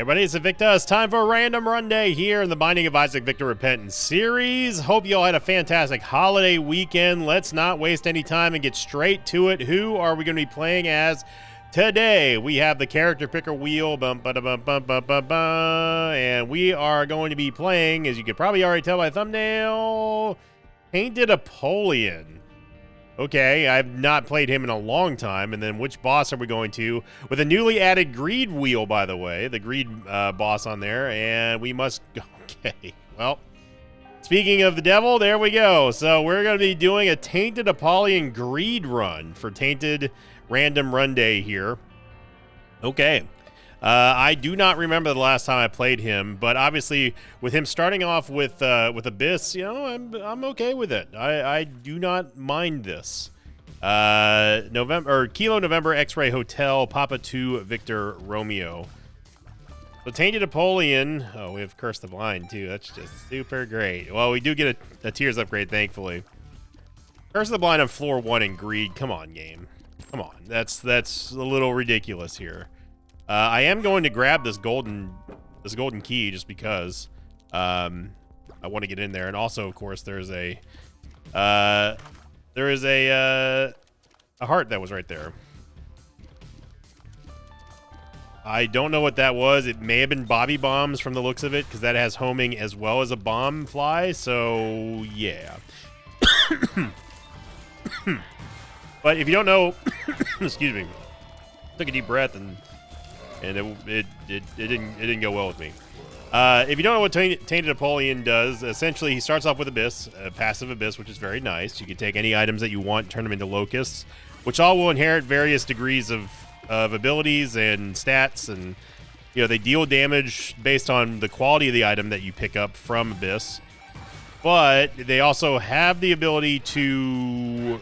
Everybody, it's Invicta. It's time for a random run day here in the Binding of Isaac Victor Repentance series. Hope you all had a fantastic holiday weekend. Let's not waste any time and get straight to it. Who are we going to be playing as today? We have the character picker wheel, and we are going to be playing, as you could probably already tell by the thumbnail, Tainted Apollyon. Okay, I've not played him in a long time. And then which boss are we going to? With a newly added greed wheel, by the way. The greed boss on there. And we must... Okay, well, speaking of the devil, there we go. So we're going to be doing a Tainted Apollyon greed run for Tainted Random Run Day here. Okay. I do not remember the last time I played him, but obviously with him starting off with Abyss, you know, I'm okay with it. I do not mind this. Kilo November X-Ray Hotel Papa 2 Victor Romeo. So Tainted Apollyon. Oh, we have Curse the Blind too. That's just super great. Well, we do get a Tears upgrade, thankfully. Curse the Blind on floor 1 in Greed. Come on, game. Come on. That's a little ridiculous here. I am going to grab this golden key just because I want to get in there, and also, of course, there is a heart that was right there. I don't know what that was. It may have been Bobby Bombs from the looks of it, because that has homing as well as a bomb fly. So yeah. But if you don't know, excuse me, took a deep breath and it didn't go well with me. If you don't know what Tainted Apollyon does, essentially he starts off with Abyss, passive Abyss, which is very nice. You can take any items that you want, turn them into locusts, which all will inherit various degrees of abilities and stats, and you know they deal damage based on the quality of the item that you pick up from Abyss. But they also have the ability to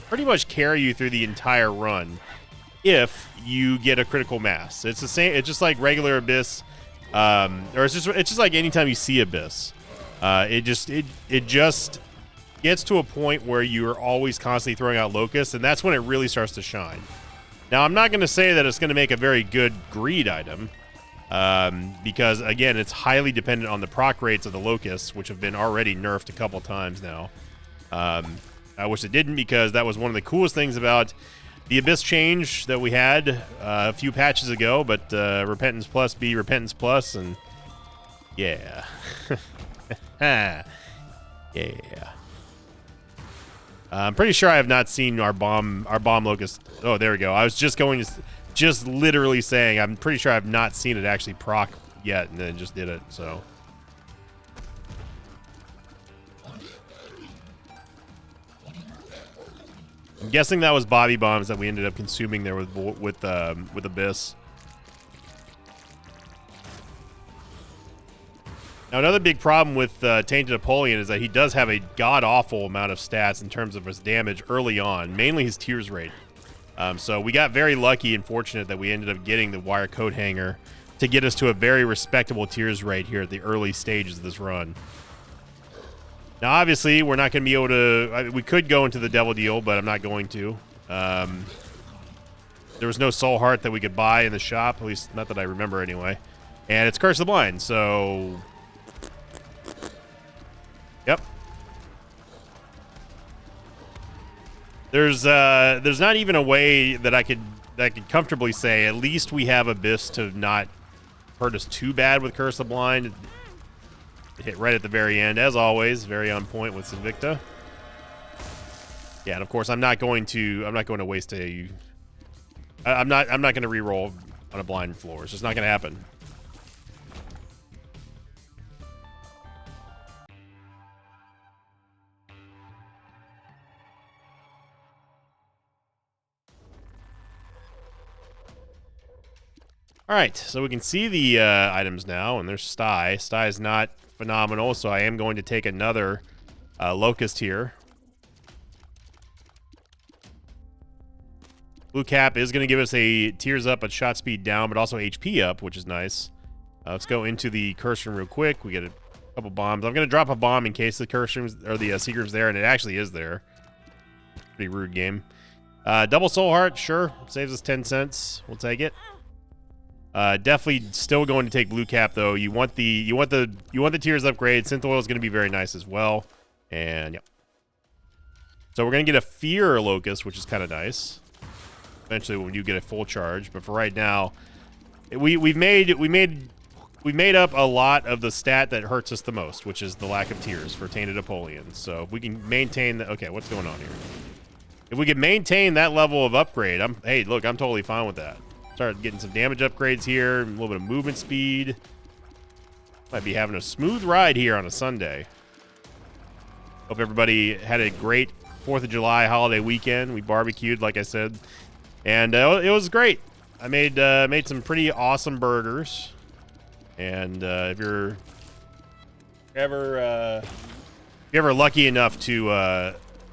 pretty much carry you through the entire run if you get a critical mass. It's the same. It's just like regular Abyss, or it's just like anytime you see Abyss. It just gets to a point where you're always constantly throwing out locusts, and that's when it really starts to shine. Now, I'm not going to say that it's going to make a very good greed item, because again, it's highly dependent on the proc rates of the locusts, which have been already nerfed a couple times now. I wish it didn't, because that was one of the coolest things about the Abyss change that we had a few patches ago, but Repentance Plus be Repentance Plus, and yeah. Yeah. I'm pretty sure I have not seen our bomb locust. Oh, there we go. I was just literally saying I'm pretty sure I've not seen it actually proc yet, and then just did it, so. I'm guessing that was Bobby Bombs that we ended up consuming there with Abyss. Now, another big problem with Tainted Apollyon is that he does have a god-awful amount of stats in terms of his damage early on, mainly his tears rate. So we got very lucky and fortunate that we ended up getting the wire coat hanger to get us to a very respectable tears rate here at the early stages of this run. Now, obviously, we're not going to be able to... we could go into the Devil Deal, but I'm not going to. There was no Soul Heart that we could buy in the shop, at least not that I remember anyway. And it's Curse the Blind, so... Yep. There's not even a way that I could comfortably say at least we have Abyss to not hurt us too bad with Curse the Blind. Hit right at the very end, as always, very on point with Invicta. Yeah, and of course I'm not going to waste a. I'm not going to reroll on a blind floor. It's just not going to happen. All right, so we can see the items now, and there's Sty. Sty is not phenomenal, so I am going to take another Locust here. Blue Cap is going to give us a Tears up, but shot speed down, but also HP up, which is nice. Let's go into the Curse Room real quick. We get a couple bombs. I'm going to drop a bomb in case the Curse Room's, or the Secret's there, and it actually is there. Pretty rude game. Double Soul Heart, sure. Saves us 10 cents. We'll take it. Definitely still going to take blue cap though. You want the tiers upgrade. Synth oil is going to be very nice as well. And yeah. So we're going to get a fear locust, which is kind of nice. Eventually when you get a full charge, but for right now, we made up a lot of the stat that hurts us the most, which is the lack of tiers for Tainted Apollyon. So if we can maintain the okay, what's going on here? If we can maintain that level of upgrade, hey, look, I'm totally fine with that. Start getting some damage upgrades here, a little bit of movement speed. Might be having a smooth ride here on a Sunday. Hope everybody had a great 4th of July holiday weekend. We barbecued, like I said, and it was great. I made some pretty awesome burgers, and if you're ever lucky enough to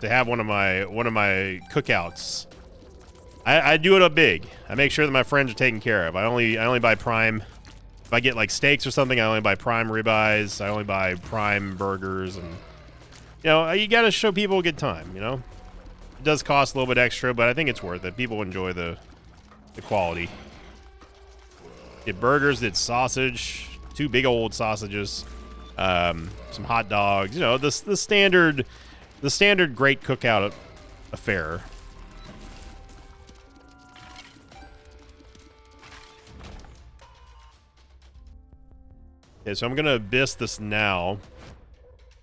have one of my cookouts, I do it up big. I make sure that my friends are taken care of. I only buy prime. If I get like steaks or something, I only buy prime ribeyes. I only buy prime burgers, and you know, you got to show people a good time. You know, it does cost a little bit extra, but I think it's worth it. People enjoy the quality. Get burgers, did sausage, 2 big old sausages, some hot dogs. You know, the standard great cookout affair. Okay, so I'm gonna abyss this now.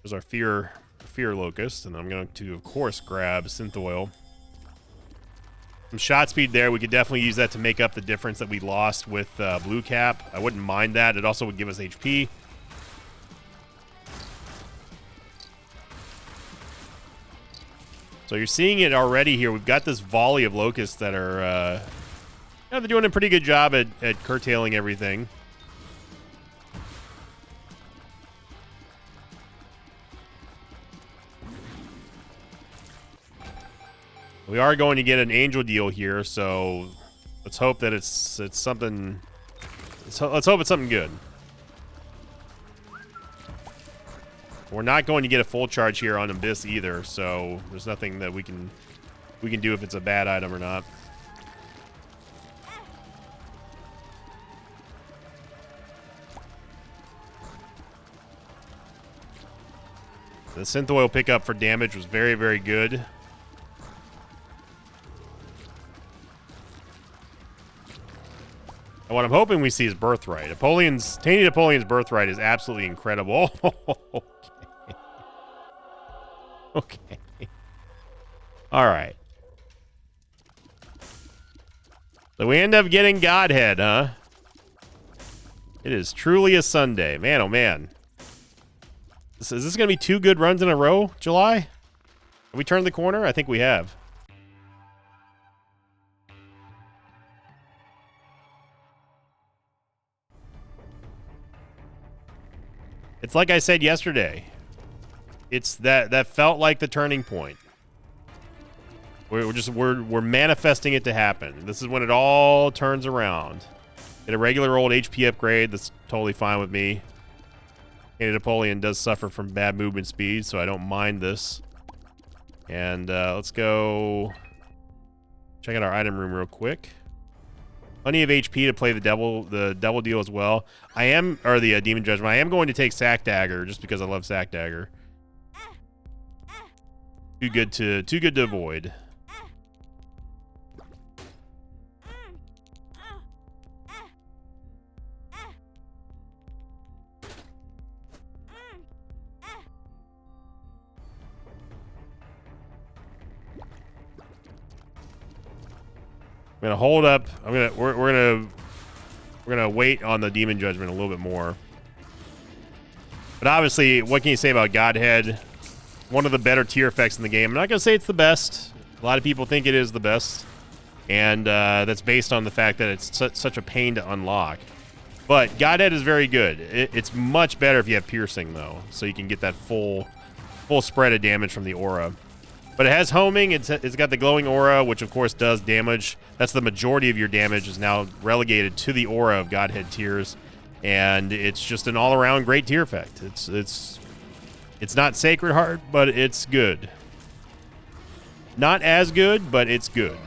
There's our fear locust, and I'm going to, of course, grab synth oil. Some shot speed there. We could definitely use that to make up the difference that we lost with blue cap. I wouldn't mind that. It also would give us HP. So you're seeing it already here. We've got this volley of locusts that are, they're doing a pretty good job at curtailing everything. We are going to get an angel deal here, so let's hope that it's something. Let's hope it's something good. We're not going to get a full charge here on Abyss either, so there's nothing that we can do if it's a bad item or not. The synth oil pickup for damage was very, very good. And what I'm hoping we see is Birthright. Tainted Apollyon's Birthright is absolutely incredible. Okay. Okay. All right. So we end up getting Godhead, huh? It is truly a Sunday. Man, oh man. Is this going to be 2 good runs in a row, July? Have we turned the corner? I think we have. It's like I said yesterday. It's that felt like the turning point. We're manifesting it to happen. This is when it all turns around. Get a regular old HP upgrade. That's totally fine with me. Tainted Apollyon does suffer from bad movement speed, so I don't mind this. And let's go check out our item room real quick. Plenty of HP to play the devil deal as well. Or the demon judgment. I am going to take Sack Dagger just because I love Sack Dagger. Too good to avoid. I'm gonna hold up. We're gonna wait on the demon judgment a little bit more. But obviously, what can you say about Godhead? One of the better tier effects in the game. I'm not gonna say it's the best. A lot of people think it is the best, and that's based on the fact that it's such a pain to unlock. But Godhead is very good. It's much better if you have piercing though, so you can get that full spread of damage from the aura. But it has homing. It's got the glowing aura, which of course does damage. That's the majority of your damage is now relegated to the aura of Godhead tiers, and it's just an all-around great tier effect. It's not Sacred Heart, but it's good. Not as good, but it's good.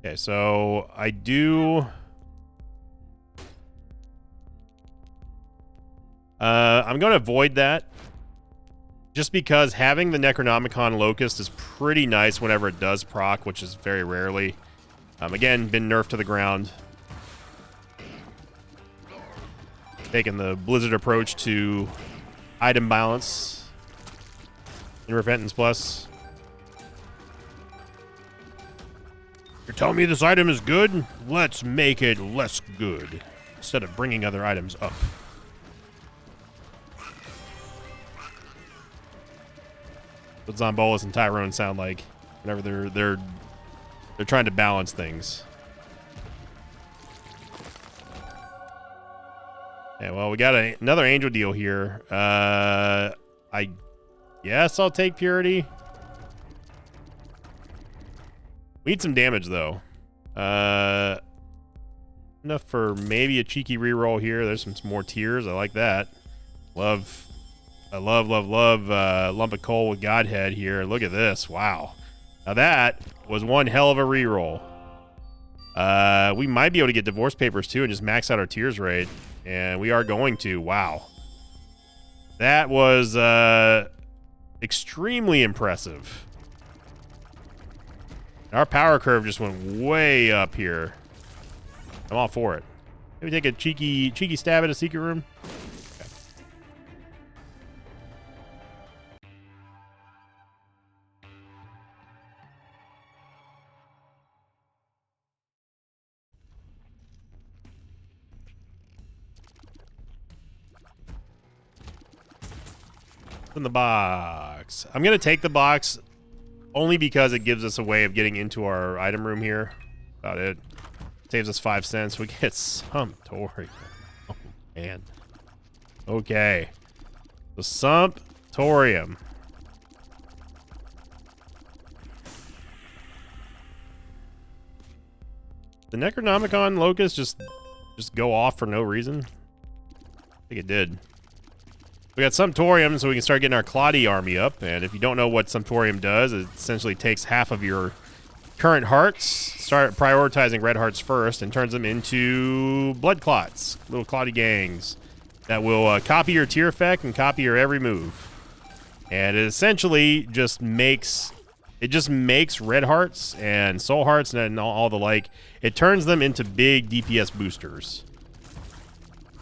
Okay, so I do... I'm going to avoid that. Just because having the Necronomicon Locust is pretty nice whenever it does proc, which is very rarely. Again, been nerfed to the ground. Taking the Blizzard approach to item balance in Repentance Plus. You're telling me this item is good? Let's make it less good instead of bringing other items up. What Zombolas and Tyrone sound like whenever they're trying to balance things. Yeah, well, we got another angel deal here. I guess I'll take Purity. We need some damage, though. Enough for maybe a cheeky reroll here. There's some more tears. I like that. I love lump of coal with Godhead here. Look at this. Wow. Now that was one hell of a reroll. We might be able to get divorce papers, too, and just max out our tears rate. And we are going to. Wow. That was extremely impressive. Our power curve just went way up here. I'm all for it. Maybe take a cheeky stab at a secret room. Okay. In the box. I'm gonna take the box only because it gives us a way of getting into our item room here. About it. Saves us 5 cents. We get some Torium. Oh, man. Okay. The Sumptorium. The Necronomicon Locust just go off for no reason? I think it did. We got Sumptorium, so we can start getting our Claudi army up. And if you don't know what Sumptorium does, it essentially takes half of your current hearts, start prioritizing red hearts first, and turns them into blood clots, little Claudi gangs that will copy your tier effect and copy your every move. And it essentially just makes red hearts and soul hearts and all the like. It turns them into big DPS boosters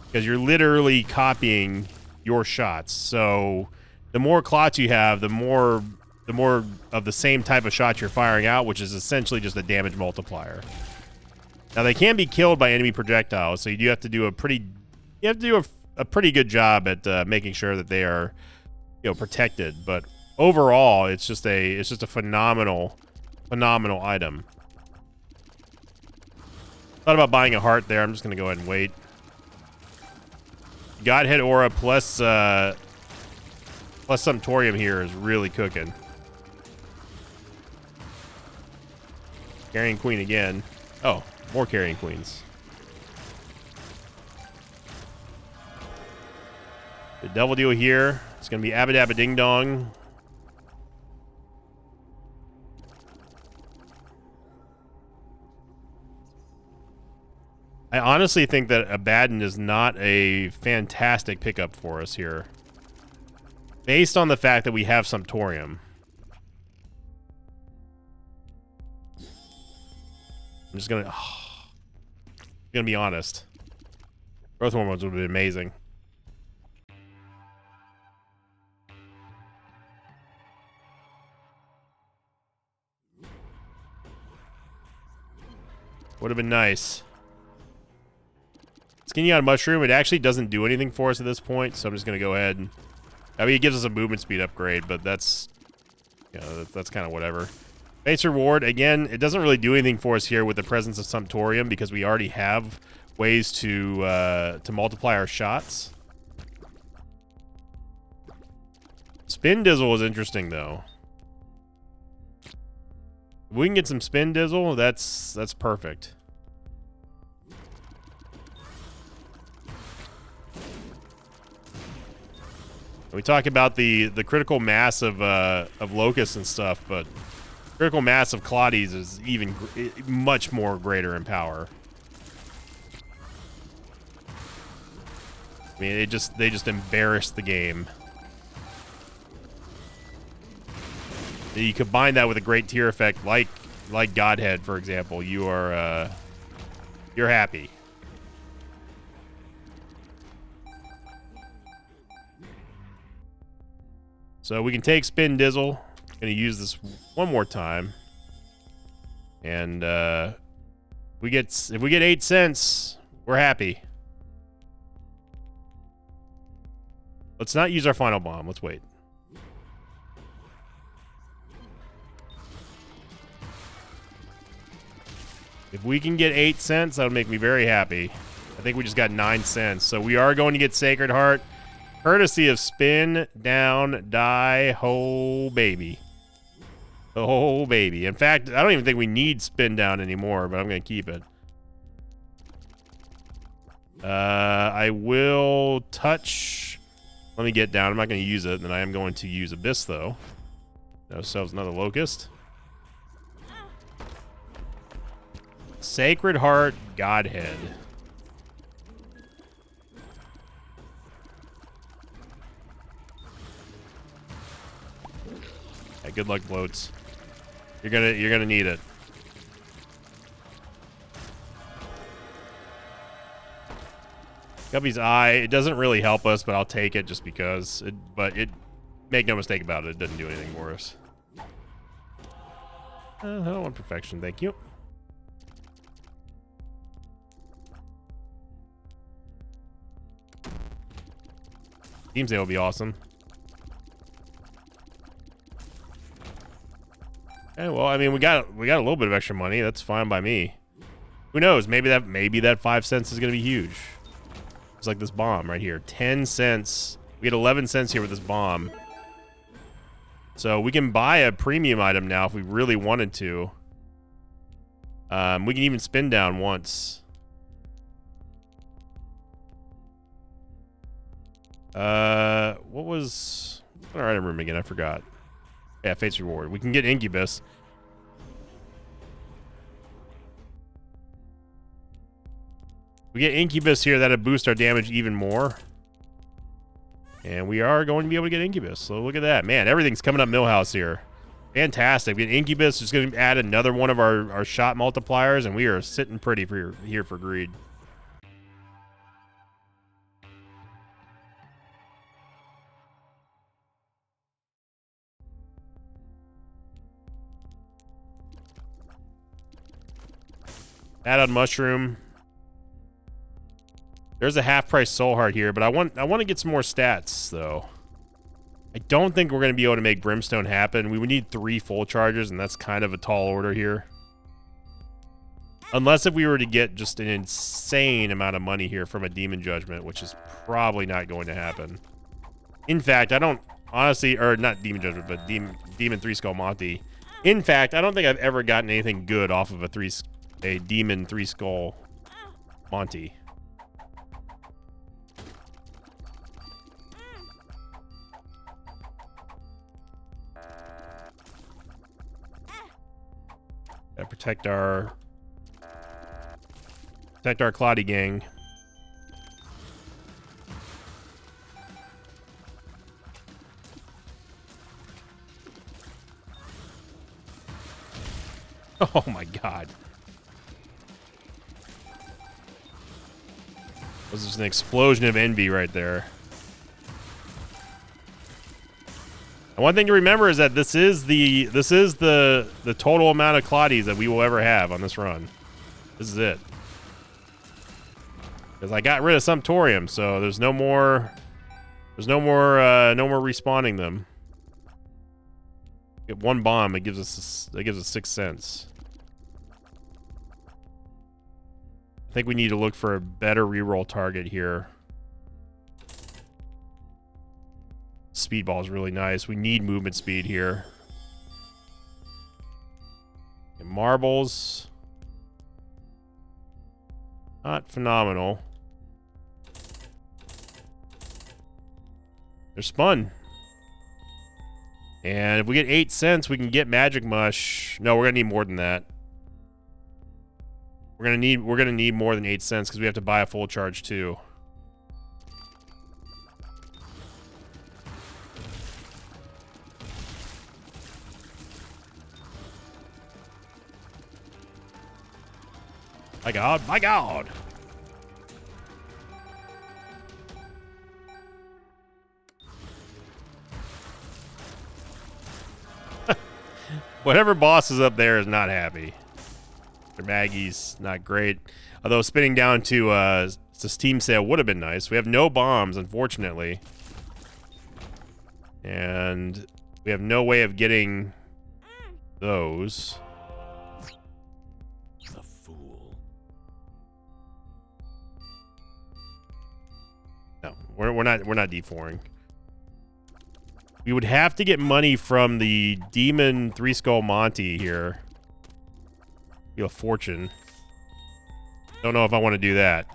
because you're literally copying your shots. So the more clots you have, the more of the same type of shot you're firing out, which is essentially just a damage multiplier. Now they can be killed by enemy projectiles, so you do have to do a pretty good job at making sure that they are, protected. But overall, it's just a phenomenal item. Thought about buying a heart there. I'm just gonna go ahead and wait. Godhead Aura plus Sumptorium here is really cooking. Carrying Queen again. Oh, more Carrying Queens. The Devil Deal here. It's going to be Abba Dabba Ding Dong. I honestly think that Abaddon is not a fantastic pickup for us here. Based on the fact that we have Sumptorium. I'm just gonna be honest. Growth hormones would be amazing. Would have been nice. Skinny on Mushroom, it actually doesn't do anything for us at this point, so I'm just gonna go ahead and... I mean, it gives us a movement speed upgrade, but that's... that's kind of whatever. Base reward, again, it doesn't really do anything for us here with the presence of Sumptorium because we already have ways to multiply our shots. Spin Dizzle is interesting, though. If we can get some Spin Dizzle, that's perfect. We talk about the critical mass of locusts and stuff, but Critical mass of Claudius is even much more greater in power. I mean, they just embarrassed the game. You combine that with a great tier effect like Godhead, for example, you're happy. So we can take Spin Dizzle. Gonna use this one more time. And if we get 8 cents, we're happy. Let's not use our final bomb. Let's wait. If we can get 8 cents, that would make me very happy. I think we just got 9 cents. So we are going to get Sacred Heart. Courtesy of Spin, Down, Die, Ho, Baby. Oh, baby. In fact, I don't even think we need Spin Down anymore, but I'm going to keep it. I will touch... Let me get down. I'm not going to use it. Then I am going to use Abyss, though. Ourselves another Locust. Sacred Heart, Godhead. Yeah, good luck, Bloats. You're gonna need it. Guppy's Eye, it doesn't really help us, but I'll take it just because. Make no mistake about it, it doesn't do anything for us. I don't want perfection, thank you. Team Sale will be awesome. Okay, well, I mean, we got a little bit of extra money. That's fine by me. Who knows? Maybe that 5 cents is gonna be huge. It's like this bomb right here. 10 cents. We get 11 cents here with this bomb. So we can buy a premium item now if we really wanted to. We can even Spin Down once. What was our item room again? I forgot. Yeah, Fate's Reward. We can get Incubus. We get Incubus here, that'll boost our damage even more. And we are going to be able to get Incubus. So look at that. Man, everything's coming up Millhouse here. Fantastic. We get Incubus, just going to add another one of our shot multipliers, and we are sitting pretty here for greed. Add on Mushroom. There's a half-price Soul Heart here, but I want to get some more stats, though. I don't think we're going to be able to make Brimstone happen. We would need 3 full charges, and that's kind of a tall order here. Unless if we were to get just an insane amount of money here from a Demon Judgment, which is probably not going to happen. In fact, I don't honestly, or not Demon Judgment, but Demon 3 Skull Monty. In fact, I don't think I've ever gotten anything good off of a Demon 3 Skull Monty. Gotta protect our Claudia gang. Oh my god. This is an explosion of envy right there. And one thing to remember is that this is the total amount of Claudies that we will ever have on this run. This is it. Because I got rid of Sumptorium, so there's no more respawning them. Get one bomb, it gives us 6 cents. I think we need to look for a better reroll target here. Speedball is really nice. We need movement speed here. And marbles. Not phenomenal. They're spun. And if we get 8 cents, we can get Magic Mush. No, we're gonna need more than that. We're gonna need more than 8 cents because we have to buy a full charge too. My God, my God. Whatever boss is up there is not happy. Their Maggie's not great. Although spinning down to Steam sale would have been nice. We have no bombs, unfortunately. And we have no way of getting those. The fool. No, we're not D4ing. We would have to get money from the Demon Three Skull Monty here. Wheel of Fortune. Don't know if I want to do that.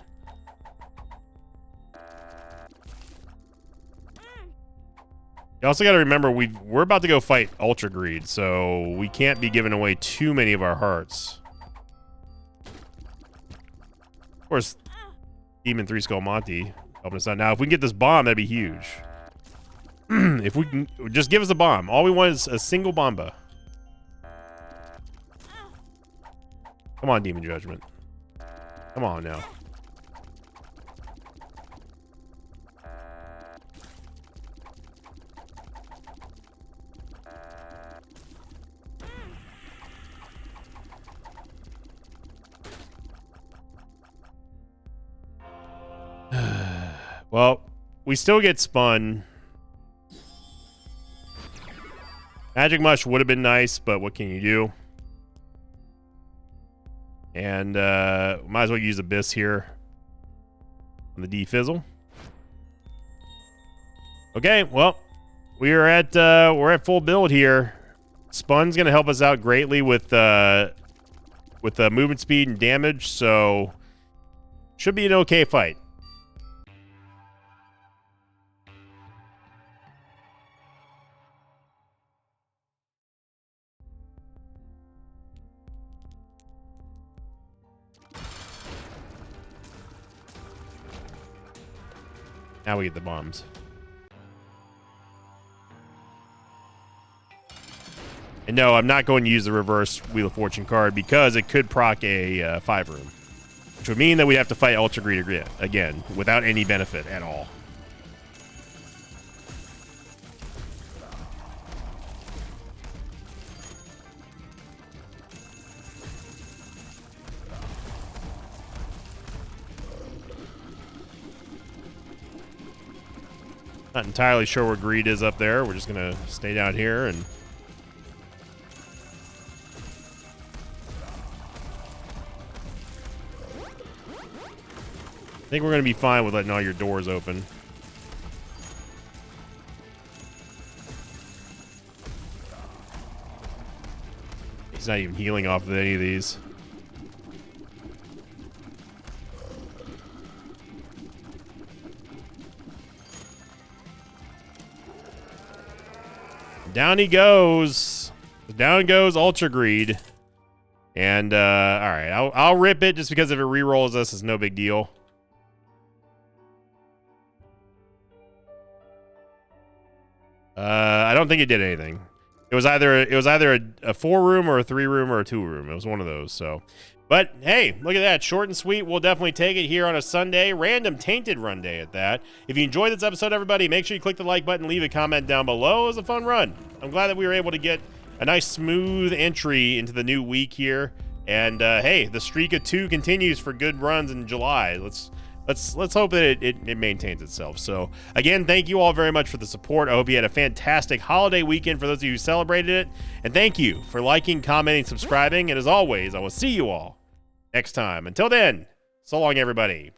You also got to remember we're about to go fight Ultra Greed, so we can't be giving away too many of our hearts. Of course, Demon Three Skull Monty helping us out. Now, if we can get this bomb, that'd be huge. If we can just give us a bomb. All we want is a single bomba. Come on, Demon Judgment. Come on now. Well, we still get spun. Magic Mush would have been nice, but what can you do? And might as well use Abyss here on the D-Fizzle. Okay, well, we're at full build here. Spun's gonna help us out greatly with movement speed and damage, so should be an okay fight. Now we get the bombs. And no, I'm not going to use the reverse Wheel of Fortune card because it could proc a 5-room. Which would mean that we'd have to fight Ultra Greed again without any benefit at all. Not entirely sure where Greed is up there. We're just going to stay down here and... I think we're going to be fine with letting all your doors open. He's not even healing off of any of these. Down he goes. Down goes Ultra Greed. And, alright. I'll rip it just because if it re-rolls us, it's no big deal. I don't think it did anything. It was either a 4-room or a 3-room or a 2-room. It was one of those, so. But, hey, look at that. Short and sweet. We'll definitely take it here on a Sunday. Random Tainted Run Day at that. If you enjoyed this episode, everybody, make sure you click the like button, leave a comment down below. It was a fun run. I'm glad that we were able to get a nice smooth entry into the new week here. And, hey, the streak of 2 continues for good runs in July. Let's hope that it maintains itself. So, again, thank you all very much for the support. I hope you had a fantastic holiday weekend for those of you who celebrated it. And thank you for liking, commenting, subscribing. And as always, I will see you all next time. Until then, so long, everybody.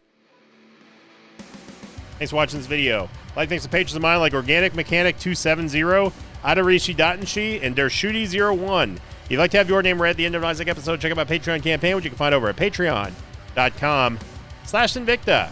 Thanks for watching this video. Thanks to patrons of mine like Organic Mechanic 270, Adarishi Datenshi, and Dershuti01. If you'd like to have your name read at the end of an Isaac episode, check out my Patreon campaign, which you can find over at patreon.com/Invicta.